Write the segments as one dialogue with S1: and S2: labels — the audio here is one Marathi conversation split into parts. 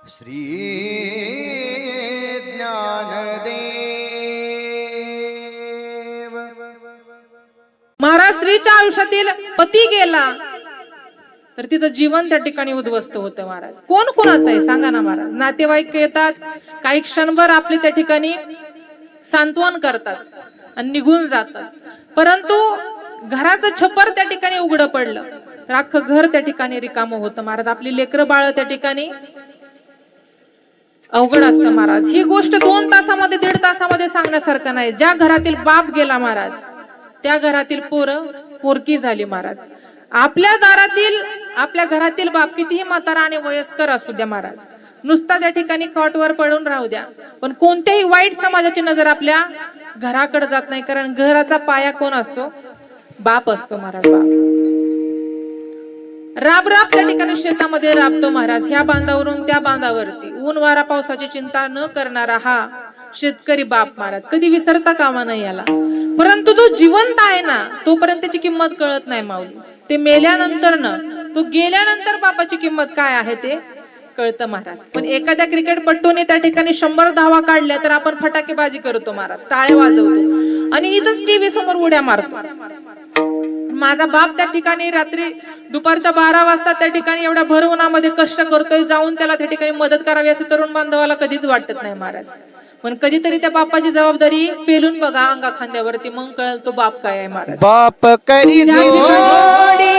S1: श्री ज्ञानदेव
S2: महाराज स्त्रीच्या आयुष्यातील पती गेला तर तिचं जीवन त्या ठिकाणी उद्ध्वस्त होतं. महाराज कोण कोणाचं आहे सांगा ना महाराज. नातेवाईक येतात, काही क्षणभर आपले त्या ठिकाणी सांत्वन करतात आणि निघून जातात, परंतु घराचं छप्पर त्या ठिकाणी उघडं पडलं तर अख्खं घर त्या ठिकाणी रिकामं होतं. महाराज आपली लेकरं बाळ त्या ठिकाणी अवघड असतं. महाराज ही गोष्ट 2 तासामध्ये 1.5 तासामध्ये सांगण्यासारखं नाही. ज्या घरातील बाप गेला महाराज त्या घरातील पोरकी झाली. महाराज आपल्या दारातील आपल्या घरातील बाप कितीही म्हातारा आणि वयस्कर असू द्या महाराज, नुसता त्या ठिकाणी कॉटवर पडून राहू द्या, पण कोणत्याही वाईट समाजाची नजर आपल्या घराकडे जात नाही, कारण घराचा पाया कोण असतो? बाप असतो. महाराज बाप राब राब त्या ठिकाणी शेतामध्ये राबतो. महाराज ह्या बांधावरून त्या बांधावरती ऊन वारा पावसाची चिंता न करणारा हा शेतकरी बाप महाराज कधी विसरता कामा नाही याला. परंतु तो जिवंत आहे ना तोपर्यंत त्याची किंमत कळत नाही माऊली. ते मेल्यानंतर तो गेल्यानंतर बापाची किंमत काय आहे ते कळतं महाराज. पण एखाद्या क्रिकेटपटूने त्या ठिकाणी 100 धावा काढल्या तर आपण फटाकेबाजी करतो महाराज, टाळ्या वाजवतो आणि इथंच टीव्ही समोर उड्या मारतो. माझा बाप त्या ठिकाणी रात्री दुपारच्या 12 वाजता त्या ठिकाणी एवढ्या भर उन्हामध्ये कष्ट करतोय, जाऊन त्याला त्या ठिकाणी मदत करावी असं तरुण बांधवाला कधीच वाटत नाही महाराज. पण कधीतरी त्या बापाची जबाबदारी पेलून बघा अंगा खांद्यावरती, मग कळेल तो बाप काय आहे महाराज.
S1: बाप करी जोडी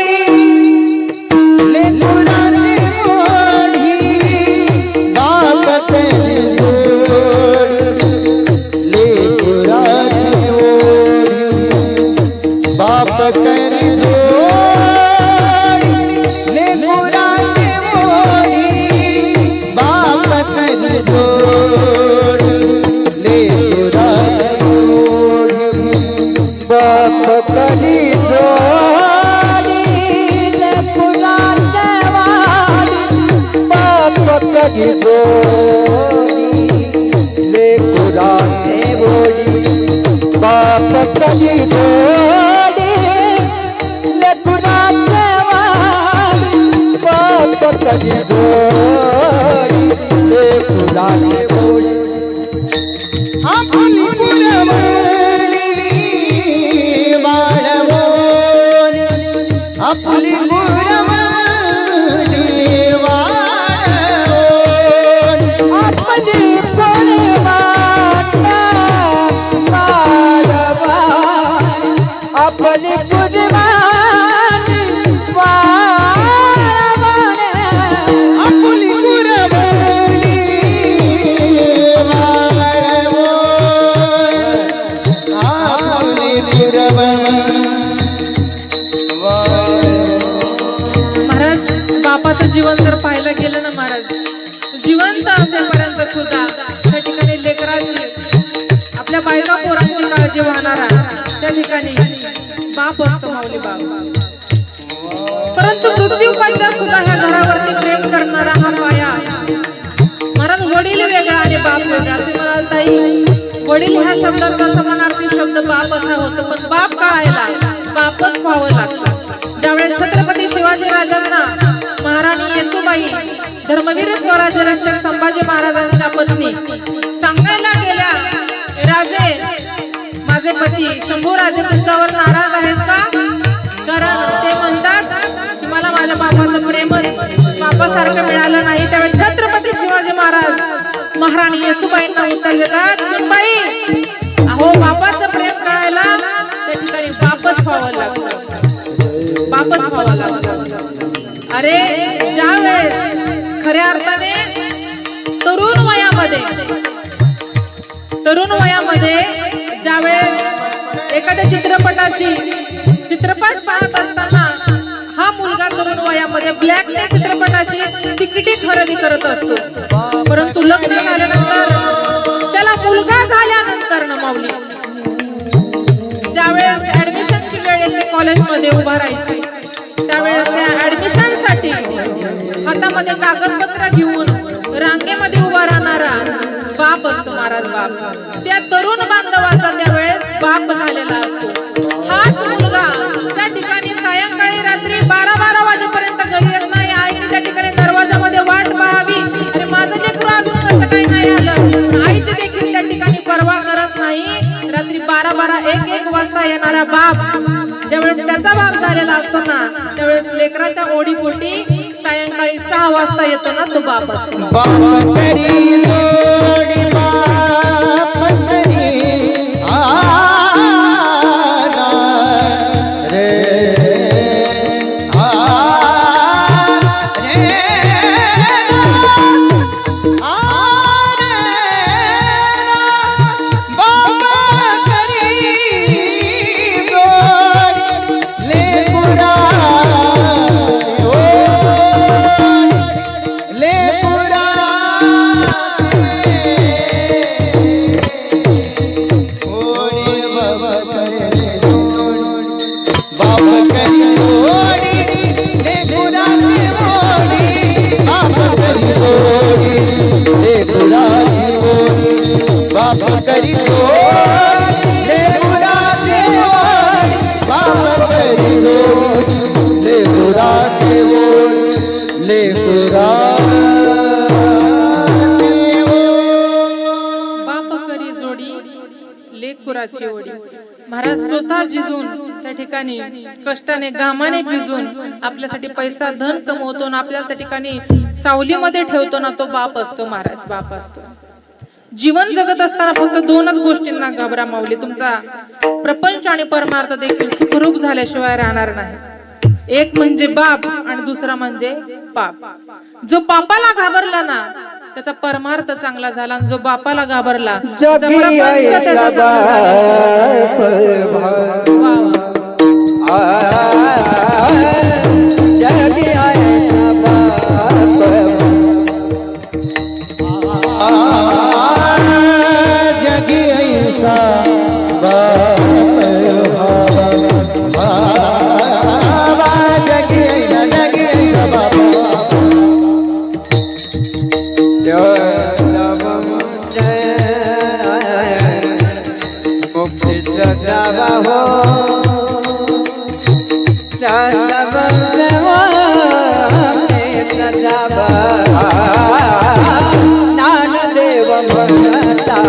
S1: लेकराची मोडी, बाप करी जोडी लेकराची मोडी, बाप करी जोडी लेकराची मोडी, बाप करी जोडी लेकराची मोडी, बाप करी जोडी लेकराची वाडी, बाप करी जोडी लेकराची मोडी, बाप करी जोडी लेकराची वाडी, बाप करी जोडी लेकराची मोडी. आपली पुरवणी वाढवणी, आपली पुरवणी वाढवणी, आपली पुरवणी वाढवणी, आपली पुरवणी वाढवणी, आपली पुरवणी
S2: महाराज बापाचं जीवन जर पाहायला गेलं ना महाराज, जिवंत असेपर्यंत सुद्धा त्या ठिकाणी लेकराची आपल्या बायका पोरांची काळजी वाहणारा त्या ठिकाणी बाप असतो माऊली बाप. परंतु मृत्यू पश्चात सुद्धा ह्या घरावरती प्रेम करणारा हा पाया महाराज. वडील वेगळा आणि बाप वेगळा. तुम्ही म्हणाल ताई वडील ह्या शब्दाचा समानार्थी शब्द बाप असा होतो, पण बाप कळायला बापच व्हावं लागतं. ज्यावेळेस छत्रपती शिवाजी राजांना महाराणी येसूबाई धर्मवीर स्वराज्य रक्षक संभाजी महाराजांच्या पत्नी सांगायला गेल्या, राजे माझे पती शंभूराजे तुमच्यावर नाराज आहेत का? कारण ते म्हणतात की मला माझ्या बापाचं प्रेमच बापासारखं मिळालं नाही. त्यावेळेस छत्रपती शिवाजी महाराज महाराणी येसूबाईंना उत्तर देतात, सुनबाई अहो बापाचं प्रेम कळायला त्या ठिकाणी बापच व्हावं लागतं, बापच व्हावं लागतं. अरे ज्यावेळेस खऱ्या अर्थाने तरुण वयामध्ये ज्यावेळेस एखाद्या चित्रपट पाहत असताना हा मुलगा तरुण वयामध्ये ब्लॅकने चित्रपटाची तिकिटे खरेदी करत असतो, परंतु लग्न झाल्यानंतर त्याला मुलगा झाल्यानंतर ना माऊली ज्यावेळेस ऍडमिशनची वेळ येते कॉलेजमध्ये उभा राहायची, त्यावेळेस त्या ऍडमिशनसाठी हातामध्ये कागदपत्र घेऊन रांगेमध्ये उभा राहणारा बाप असतो महाराज बाप. त्या तरुण बांधवाचा त्यावेळेस बाप झालेला असतो. हाच मुलगा त्या ठिकाणी सायंकाळी रात्री 12-12 वाजेपर्यंत घरी येत नाही. आईने त्या ठिकाणी दरवाजामध्ये वाट पाहावी आणि माझं येणारा बाप ज्यावेळेस त्याचा बाप झालेला असतो ना, त्यावेळेस लेकराच्या ओढीपोटी सायंकाळी 6 वाजता येतो ना, तो बाप असतो.
S1: बाप करी जोडी बाप करी आना रे बाप करी ले पुराचे बाप करी ले पुराचे ले
S2: बाप करी जोडी लेकुराची ओढी. महाराज स्वतः जिजून त्या ठिकाणी कष्टाने घामाने भिजून आपल्यासाठी पैसा धन कमवतो आणि आपल्याला त्या ठिकाणी सावलीमध्ये ठेवतो ना, तो बाप असतो महाराज, बाप असतो. जीवन जगत असताना फक्त 2च गोष्टींना घाबरा माऊली, तुमचा प्रपंच आणि परमार्थ देखील सुखरूप झाल्याशिवाय राहणार नाही. एक म्हणजे बाप आणि दुसरा म्हणजे पाप. जो पापाला घाबरला ना, त्याचा परमार्थ चांगला झाला, आणि जो बापाला घाबरला त्याचा प्रपंच त्याचा चांगला
S1: जगी ऐसा बाप जगी ऐसा बाप नानदेव म्हणता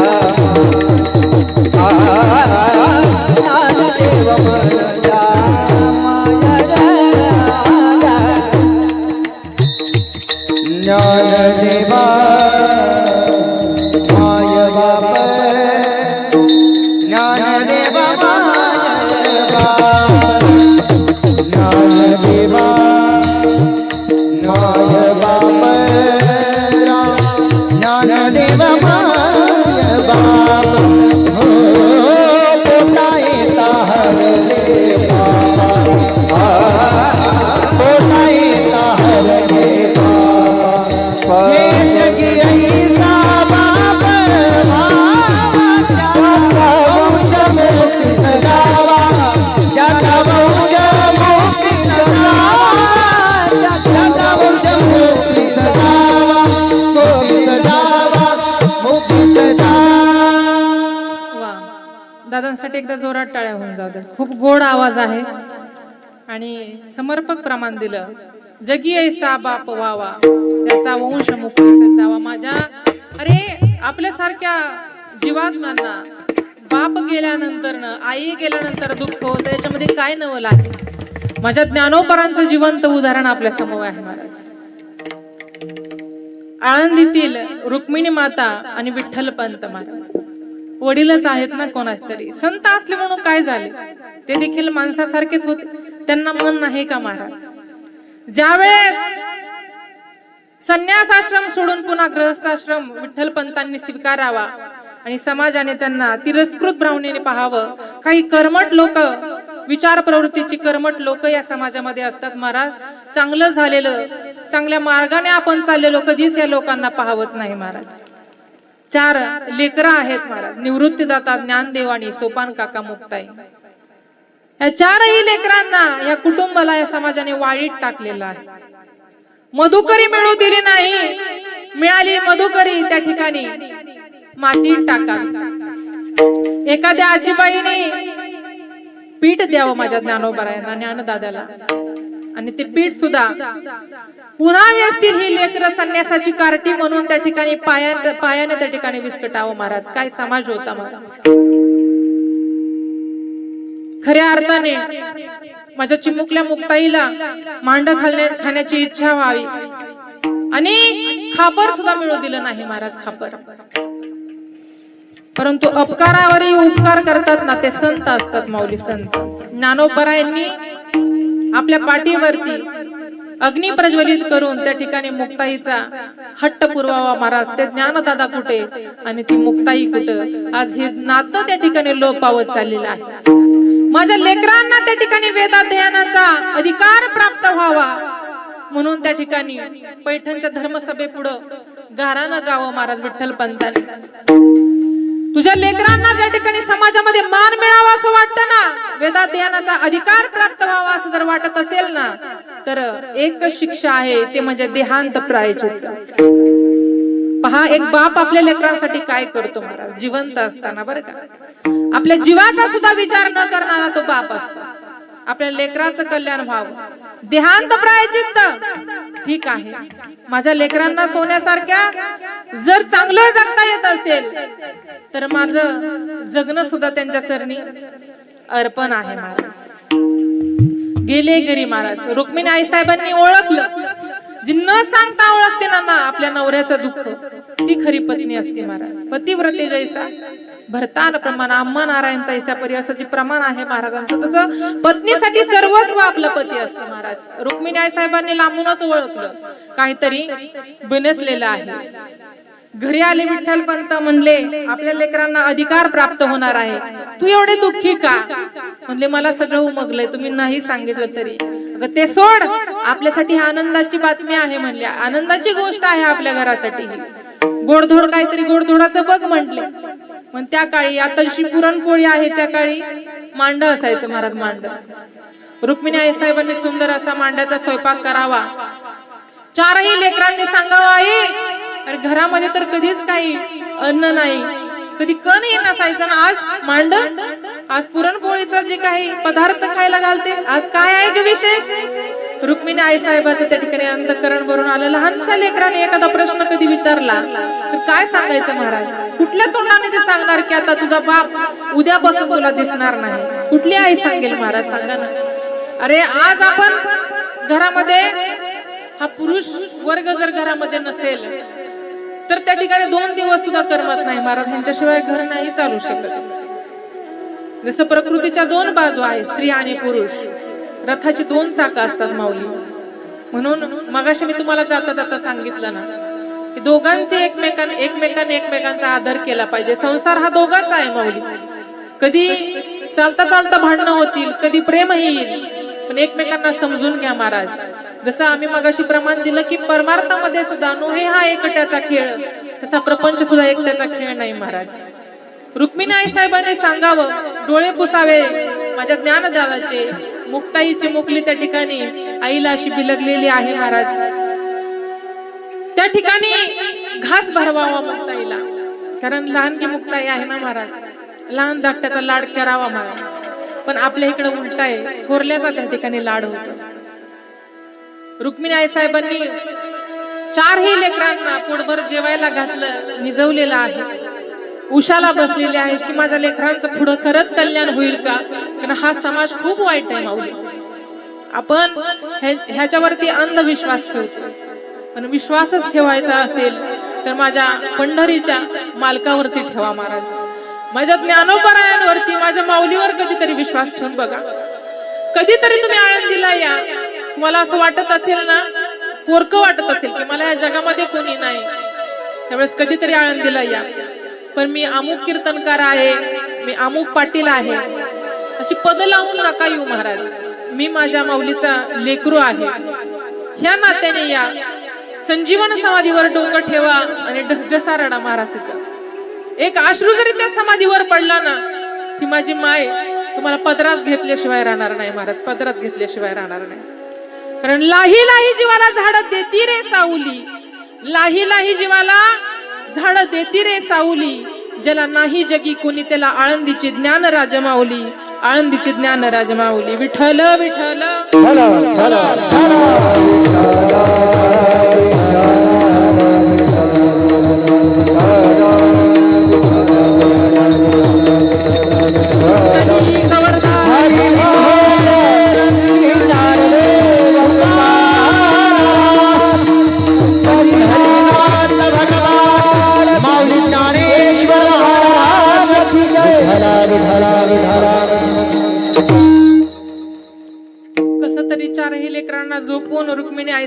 S1: नानदेव म्हणता ज्ञानदेवा माय बाप ज्ञानदेवा माय बाप ज्ञानदेवा माय बाप ज्ञानदेव माय बाप हो पोटा येता हरले बाबा पोटा येता हरले बाबा हे जगी ऐसा बाप त्याचा वंश मोठी सजावा त्याचा वंश मोठी सजावा त्याचा वंश मोठी सजावा मोठी सजावा मोठी सजावा.
S2: वा, दादांसाठी एकदा जोरात टाळ्या होऊन जाऊ दे. खूप गोड आवाज आहे आणि समर्पक प्रमाण दिलं. जगी ऐसा बाप वावा त्याचा वंश मुक्ती सजावा. माझ्या अरे आपल्यासारख्या जीवात्म्यांना बाप गेल्यानंतर आई गेल्यानंतर दुःख होतं, याच्यामध्ये काय नवल आहे? माझ्या ज्ञानोपरांचं जिवंत उदाहरण आपल्या समोर आहे महाराज. आळंदीतील रुक्मिणी माता आणि विठ्ठलपंत महाराज वडीलच आहेत ना कोणाच तरी. संत असले म्हणून काय झाले, ते देखील माणसासारखेच होते. त्यांना मन नाही का महाराज? ज्यावेळेस संन्यासाश्रम सोडून पुन्हा गृहस्थाश्रम विठ्ठलपंतांनी स्वीकारावा आणि समाजाने त्यांना तिरस्कृत भावनेने पाहावं, काही कर्मठ लोक, विचार प्रवृत्तीची कर्मठ लोक या समाजामध्ये असतात महाराज. चांगलं झालेलं, चांगल्या मार्गाने आपण चाललेलो कधीच या लोकांना पाहवत नाही महाराज. 4 लेकरं आहेत महाराज, निवृत्तीदाता, ज्ञानदेव आणि सोपान काका मुक्ताई. या 4ही लेकरांना या कुटुंबाला या समाजाने वाळीत टाकलेलं आहे. मधुकरी मिळू दिली नाही, मिळाली मधुकरी त्या ठिकाणी मातीत टाका. एखाद्या आजीबाईने पीठ द्यावं माझ्या ज्ञानोबरायांना, ज्ञानदादाला, आणि ते पीठ सुद्धा पुन्हा व्यसतील ही लेकरं संन्यासाची कार्टी म्हणून त्या ठिकाणी पायाने त्या ठिकाणी विस्कटावं महाराज. काय समाज होता महाराज. खऱ्या अर्थाने माझ्या चिमुकल्या मुक्ताईला मांड खाण्याची इच्छा व्हावी आणि खापर सुद्धा मिळू दिलं नाही महाराज, खापर. परंतु अपकारावरही उपकार करतात ना ते संत असतात माऊली, संत. ज्ञानोबरायांनी आपल्या पाठीवरती अग्नी प्रज्वलित करून त्या ठिकाणी मुक्ताईचा हट्ट पुरवावा महाराज. ते ज्ञानदादा कुठे आणि ती मुक्ताई कुठं? आज हे नातं त्या ठिकाणी लोप पावत चाललेलं आहे. माझ्या लेकरांना त्या ठिकाणी वेदाध्ययनाचा अधिकार प्राप्त व्हावा म्हणून त्या ठिकाणी पैठणच्या धर्मसभेपुढं गारानं गावं महाराज विठ्ठल पंतांनी. तुझ्या लेकरांना ज्या ठिकाणी समाजामध्ये मान मिळावा असं वाटतं ना, वेदाध्ययनाचा अधिकार प्राप्त व्हावा असं जर वाटत असेल ना, तर एकच शिक्षा आहे, ते म्हणजे देहांत प्रायश्चित्त. पहा, एक बाप आपल्या लेकरांसाठी काय करतो महाराज, जिवंत असताना बरं का. आपल्या जीवाचा सुद्धा विचार न करणारा तो बाप असतो. आपल्या लेकराचं कल्याण व्हावं, देहांत प्रायश्चित्त. ठीक आहे, माझ्या लेकरांना सोन्यासारख्या जर चांगलं जगता येत असेल तर माझं जगणं सुद्धा त्यांच्या सरणी अर्पण आहे महाराज. गेले घरी महाराज. रुक्मिणी आईसाहेबांनी ओळखलं, जी न सांगता ओळखते ना आपल्या नवऱ्याचं दुःख, ती खरी पत्नी असते महाराज. पतिव्रते जैसा भरतान प्रमाण, अम्मा नारायण ताईच्या परिवासाचे प्रमाण आहे महाराजांचं. तसं पत्नीसाठी सर्वस्व आपलं पती असतं महाराज. रुक्मिणी आईसाहेबांनी लांबूनच ओळखलं काहीतरी बिनसलेलं आहे. घरी आले विठ्ठल पंत म्हणले, आपल्या लेकरांना अधिकार प्राप्त होणार आहे, तू एवढे दुःखी का? म्हणले, मला सगळं उमगलंय, तुम्ही नाही सांगितलं तरी. अगं ते सोड, आपल्यासाठी आनंदाची बातमी आहे म्हणले, आनंदाची गोष्ट आहे आपल्या घरासाठी. गोडधोड काहीतरी गोडधोडाचं बघ म्हटले. मग त्या काळी, आता जशी पुरणपोळी आहे त्या काळी मांड असायचं महाराज, मांड. रुक्मिणी आई साहेबांनी सुंदर असा मांड्याचा स्वयंपाक करावा. चारही लेकरांनी सांगावं, आई अरे घरामध्ये तर कधीच काही अन्न नाही, कधी कणही नसायचं ना, आज मांड, आज पुरणपोळीचा जे काही पदार्थ खायला घालते, आज काय आहे की विशेष? रुक्मिणी आई साहेबाचं त्या ठिकाणी अंतःकरण भरून आलं. लहानशा लेकराने एखादा प्रश्न कधी विचारला तर काय सांगायचं महाराज? कुठल्या तोंडाने ते सांगणार की आता तुझा बाप उद्यापासून तुला दिसणार नाही? कुठली आई सांगेल महाराज, सांगा ना. अरे आज आपण घरामध्ये, हा पुरुष वर्ग जर घरामध्ये नसेल तर त्या ठिकाणी 2 दिवस सुद्धा करमत नाही महाराज. ह्यांच्याशिवाय घर नाही चालू शकत. जसं प्रकृतीच्या 2 बाजू आहे, स्त्री आणि पुरुष. रथाची 2 चाकं असतात माऊली. म्हणून मगाशी मी तुम्हाला जाता जाता सांगितलं ना की दोघांचे एकमेकांचा आदर केला पाहिजे. संसार हा दोघांचा आहे माऊली. कधी चालता चालता भांडणं होतील, कधी प्रेम येईल, पण एकमेकांना समजून घ्या महाराज. जसं आम्ही मगाशी प्रमाण दिलं की परमार्थामध्ये सुद्धा नोहे हा एकट्याचा खेळ, तसा प्रपंच सुद्धा एकट्याचा खेळ नाही महाराज. रुक्मिणी आई साहेबांनी सांगावं, डोळे पुसावे माझ्या ज्ञानदादाचे. मुक्ताईची मुकली त्या ठिकाणी आईला अशी बिलगलेली आहे महाराज. त्या ठिकाणी घास भरवावा मुक्ताईला, कारण लहानगी मुक्ताई आहे ना महाराज. लहान धाकट्याचा लाड करावा महाराज. पण आपल्या इकडे उलट आहे, थोरल्याचा त्या ठिकाणी लाड होतो. रुक्मिणी आई साहेबांनी 4ही लेकरांना पोटभर जेवायला घातलं, निजवलेलं आहे. उशाला बसलेले आहेत की माझ्या लेकरांचं पुढं खरंच कल्याण होईल का? कारण हा समाज खूप वाईट आहे माऊली. आपण ह्याच्यावरती अंधविश्वास ठेवतो, पण विश्वासच ठेवायचा असेल तर माझ्या पंढरीच्या मालकावरती ठेवा महाराज. माझ्या ज्ञानोबरायांवरती, माझ्या माऊलीवर कधीतरी विश्वास ठेवून बघा. कधीतरी तुम्ही आळंदीला या, तुम्हाला असं वाटत असेल ना, पोरकं वाटत असेल की मला या जगामध्ये कोणी नाही, त्यावेळेस कधीतरी आळंदीला या. पण मी अमुक कीर्तनकार आहे, मी अमुक पाटील आहे, अशी पद लावून नका येऊ महाराज. मी माझ्या माऊलीचा लेकरू आहे, ह्या नात्याने या. संजीवन समाधीवर डोकं ठेवा आणि ढसढसा रडा महाराज. तिथं एक अश्रू जरी त्या समाधीवर पडला ना, ती माझी माय तुम्हाला पदरात घेतल्याशिवाय राहणार नाही महाराज, पदरात घेतल्याशिवाय राहणार नाही. कारण लाही लाही जीवाला झाड देती रे साऊली, लाही लाही जीवाला झाड देती रे साऊली, ज्याला नाही जगी कोणी त्याला आळंदीची ज्ञान राजमाऊली, आळंदीची ज्ञान राजमाऊली. विठ्ठल विठ्ठल
S1: हरी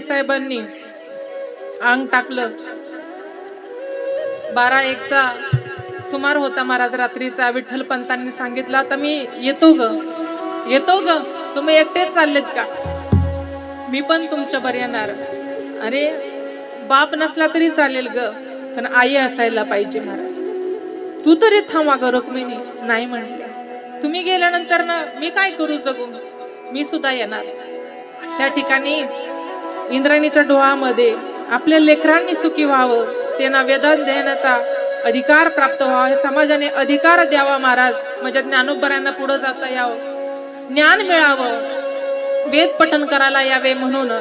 S2: साहेबांनी अंग टाकलं. 12-1चा सुमार होता महाराज रात्रीचा. विठ्ठल पंतांनी सांगितलं, आता मी येतो ग, तुम्ही एकटेच चाललेत का? मी पण तुमच्या बरं येणार. अरे बाप नसला तरी चालेल ग, पण आई असायला पाहिजे महाराज. तू तरी थांबा ग रुक्मिणी. नाही म्हणले. तुम्ही गेल्यानंतर ना मी काय करू जगून? मी सुद्धा येणार. त्या ठिकाणी इंद्राणीच्या डोहामध्ये आपल्या लेकरांनी सुखी व्हावं, त्यांना वेदांत देण्याचा अधिकार प्राप्त व्हावा, हे समाजाने अधिकार द्यावा महाराज. म्हणजे ज्ञानोबरांना पुढे जाता यावं, ज्ञान मिळावं, वेद पठण करायला यावे म्हणून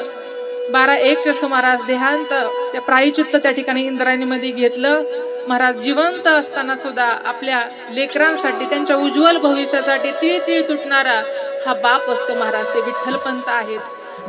S2: 12-1च्या सुमारास देहांत त्या प्रायचित्त त्या ठिकाणी इंद्राणीमध्ये घेतलं. महाराज जिवंत असताना सुद्धा आपल्या लेकरांसाठी, त्यांच्या उज्ज्वल भविष्यासाठी तीळ तीळ तुटणारा हा बाप असतो महाराज. ते विठ्ठलपंत आहेत.